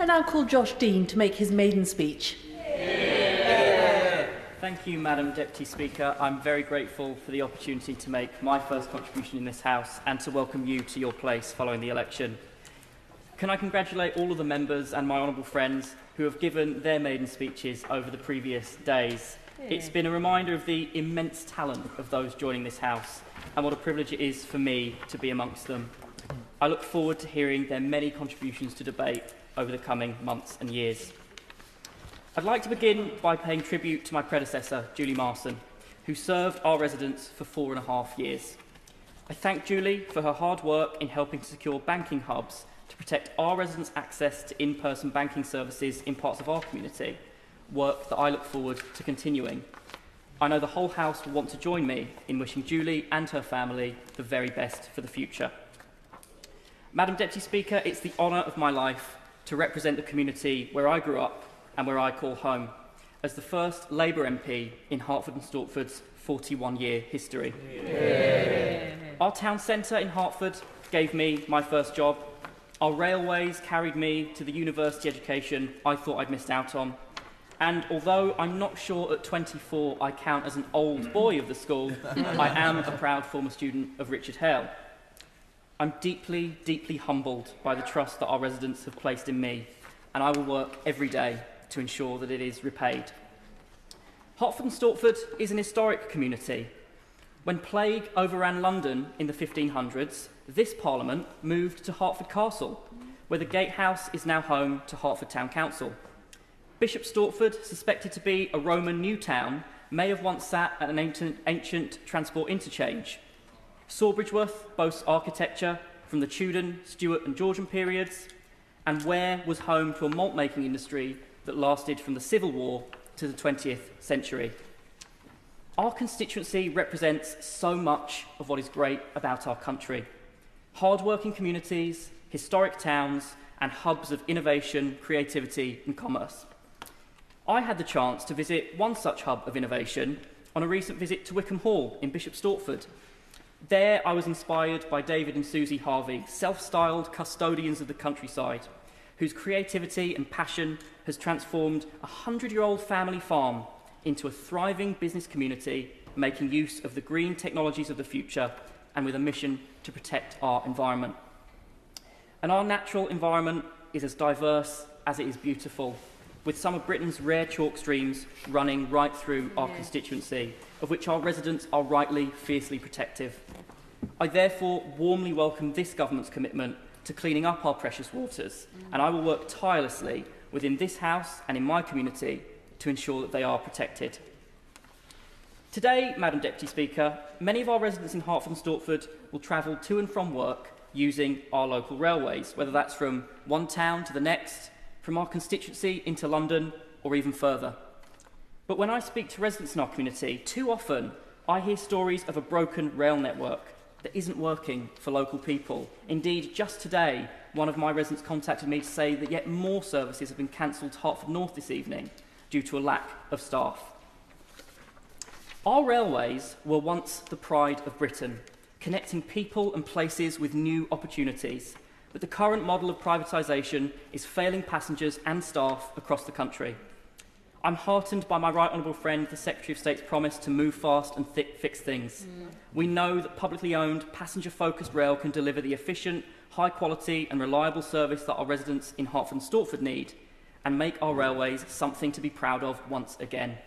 I now call Josh Dean to make his maiden speech. Thank you, Madam Deputy Speaker. I'm very grateful for the opportunity to make my first contribution in this House and to welcome you to your place following the election. Can I congratulate all of the members and my honourable friends who have given their maiden speeches over the previous days. It's been a reminder of the immense talent of those joining this House and what a privilege it is for me to be amongst them. I look forward to hearing their many contributions to debate over the coming months and years. I'd like to begin by paying tribute to my predecessor, Julie Marson, who served our residents for 4.5 years. I thank Julie for her hard work in helping to secure banking hubs to protect our residents' access to in-person banking services in parts of our community, work that I look forward to continuing. I know the whole House will want to join me in wishing Julie and her family the very best for the future. Madam Deputy Speaker, it's the honour of my life to represent the community where I grew up and where I call home, as the first Labour MP in Hertford and Stortford's 41-year history. Our town centre in Hertford gave me my first job. Our railways carried me to the university education I thought I'd missed out on. And although I'm not sure at 24 I count as an old boy of the school, I am a proud former student of Richard Hale. I'm deeply, deeply humbled by the trust that our residents have placed in me, and I will work every day to ensure that it is repaid. Hertford and Stortford is an historic community. When plague overran London in the 1500s, this Parliament moved to Hertford Castle, where the gatehouse is now home to Hertford Town Council. Bishop Stortford, suspected to be a Roman new town, may have once sat at an ancient transport interchange. Sawbridgeworth boasts architecture from the Tudor, Stuart and Georgian periods, and Ware was home to a malt-making industry that lasted from the Civil War to the 20th century. Our constituency represents so much of what is great about our country. Hard-working communities, historic towns, and hubs of innovation, creativity and commerce. I had the chance to visit one such hub of innovation on a recent visit to Wickham Hall in Bishop Stortford. There I was inspired by David and Susie Harvey, self-styled custodians of the countryside, whose creativity and passion has transformed a 100-year-old family farm into a thriving business community, making use of the green technologies of the future and with a mission to protect our environment. And our natural environment is as diverse as it is beautiful, with some of Britain's rare chalk streams running right through our constituency, of which our residents are rightly fiercely protective. I therefore warmly welcome this government's commitment to cleaning up our precious waters, and I will work tirelessly within this House and in my community to ensure that they are protected. Today, Madam Deputy Speaker, many of our residents in Hertford and Stortford will travel to and from work using our local railways, whether that's from one town to the next, from our constituency into London, or even further. But when I speak to residents in our community, too often I hear stories of a broken rail network that isn't working for local people. Indeed, just today, one of my residents contacted me to say that yet more services have been cancelled to Hertford North this evening due to a lack of staff. Our railways were once the pride of Britain, connecting people and places with new opportunities. But the current model of privatisation is failing passengers and staff across the country. I'm heartened by my right honourable friend, the Secretary of State's promise to move fast and fix things. We know that publicly owned, passenger-focused rail can deliver the efficient, high-quality and reliable service that our residents in Hertford and Stortford need, and make our railways something to be proud of once again.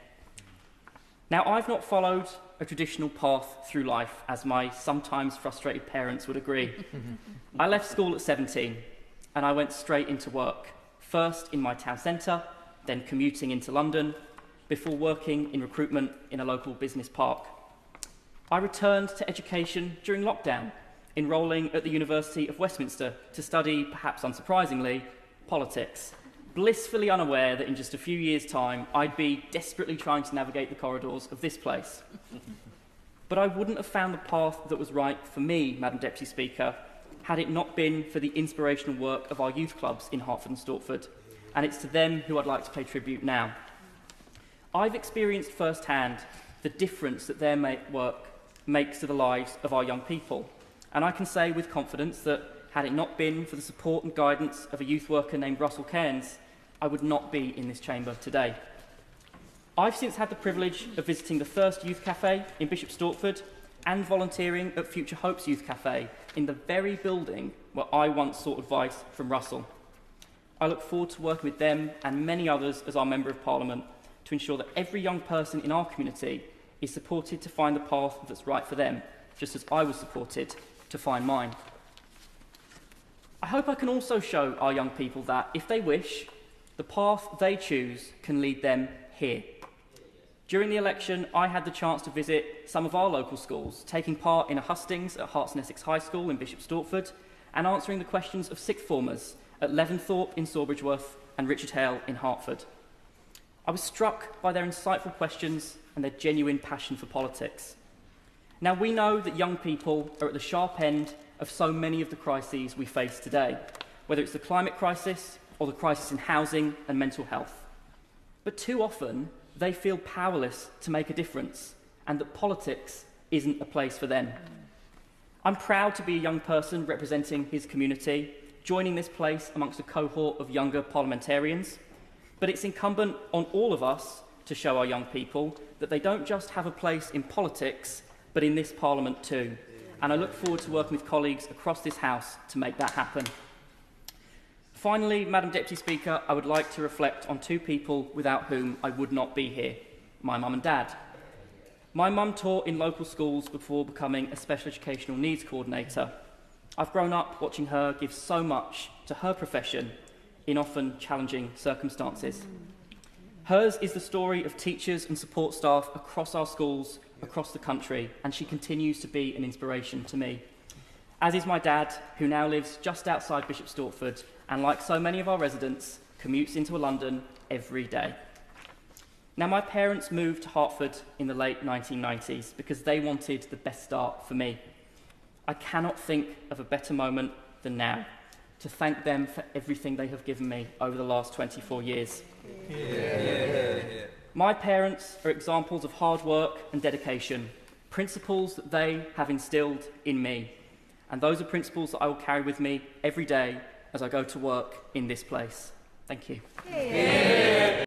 Now, I've not followed a traditional path through life, as my sometimes frustrated parents would agree. I left school at 17, and I went straight into work, first in my town centre, then commuting into London, before working in recruitment in a local business park. I returned to education during lockdown, enrolling at the University of Westminster to study, perhaps unsurprisingly, politics, blissfully unaware that in just a few years' time I'd be desperately trying to navigate the corridors of this place. But I wouldn't have found the path that was right for me, Madam Deputy Speaker, had it not been for the inspirational work of our youth clubs in Hertford and Stortford, and it's to them who I'd like to pay tribute now. I've experienced firsthand the difference that their work makes to the lives of our young people, and I can say with confidence that had it not been for the support and guidance of a youth worker named Russell Cairns, I would not be in this chamber today. I've since had the privilege of visiting the First Youth Cafe in Bishop Stortford and volunteering at Future Hope's Youth Cafe in the very building where I once sought advice from Russell. I look forward to working with them and many others as our Member of Parliament to ensure that every young person in our community is supported to find the path that's right for them, just as I was supported to find mine. I hope I can also show our young people that, if they wish, the path they choose can lead them here. During the election, I had the chance to visit some of our local schools, taking part in a hustings at Herts and Essex High School in Bishop Stortford and answering the questions of sixth formers at Leventhorpe in Sawbridgeworth and Richard Hale in Hertford. I was struck by their insightful questions and their genuine passion for politics. Now, we know that young people are at the sharp end of so many of the crises we face today, whether it's the climate crisis or the crisis in housing and mental health. But too often, they feel powerless to make a difference and that politics isn't a place for them. I'm proud to be a young person representing his community, joining this place amongst a cohort of younger parliamentarians, but it's incumbent on all of us to show our young people that they don't just have a place in politics, but in this Parliament too. And I look forward to working with colleagues across this House to make that happen. Finally, Madam Deputy Speaker, I would like to reflect on two people without whom I would not be here, my mum and dad. My mum taught in local schools before becoming a special educational needs coordinator. I've grown up watching her give so much to her profession in often challenging circumstances. Hers is the story of teachers and support staff across our schools, across the country, and she continues to be an inspiration to me. As is my dad, who now lives just outside Bishop Stortford, and like so many of our residents, commutes into London every day. Now, my parents moved to Hertford in the late 1990s because they wanted the best start for me. I cannot think of a better moment than now to thank them for everything they have given me over the last 24 years. My parents are examples of hard work and dedication, principles that they have instilled in me, and those are principles that I will carry with me every day as I go to work in this place. Thank you.